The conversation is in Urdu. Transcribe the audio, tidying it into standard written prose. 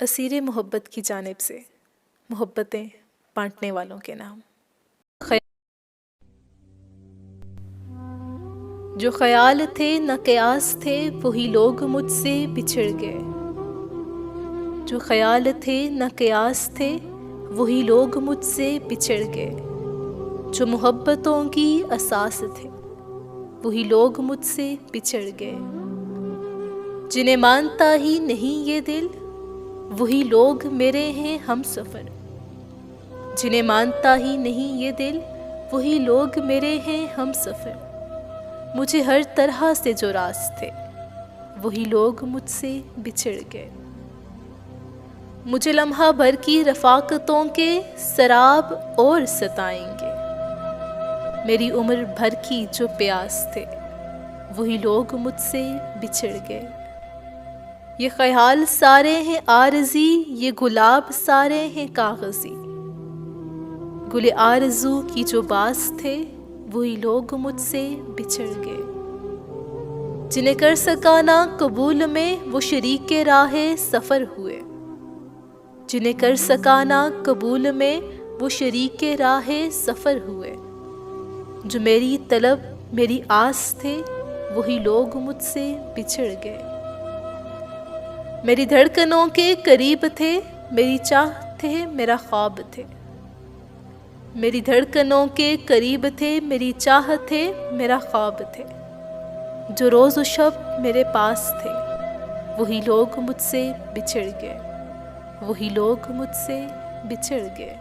اسیر محبت کی جانب سے محبتیں بانٹنے والوں کے نام۔ جو خیال تھے نہ قیاس تھے وہی لوگ مجھ سے بچھڑ گئے۔ جو خیال تھے نہ قیاس تھے وہی لوگ مجھ سے بچھڑ گئے۔ جو محبتوں کی اساس تھے وہی لوگ مجھ سے بچھڑ گئے۔ جنہیں مانتا ہی نہیں یہ دل وہی لوگ میرے ہیں ہم سفر۔ جنہیں مانتا ہی نہیں یہ دل وہی لوگ میرے ہیں ہم سفر۔ مجھے ہر طرح سے جو راز تھے وہی لوگ مجھ سے بچھڑ گئے۔ مجھے لمحہ بھر کی رفاقتوں کے سراب اور ستائیں گے۔ میری عمر بھر کی جو پیاس تھے وہی لوگ مجھ سے بچھڑ گئے۔ یہ خیال سارے ہیں عارضی، یہ گلاب سارے ہیں کاغذی۔ گل آرزو کی جو باس تھے وہی لوگ مجھ سے بچھڑ گئے۔ جنہیں کر سکا نہ قبول میں وہ شریک راہ سفر ہوئے۔ جنہیں کر سکا نہ قبول میں وہ شریک راہ سفر ہوئے۔ جو میری طلب میری آس تھے وہی لوگ مجھ سے بچھڑ گئے۔ میری دھڑکنوں کے قریب تھے میری چاہ تھے میرا خواب تھے۔ میری دھڑکنوں کے قریب تھے میری چاہ تھے میرا خواب تھے۔ جو روز و شب میرے پاس تھے وہی لوگ مجھ سے بچھڑ گئے۔ وہی لوگ مجھ سے بچھڑ گئے۔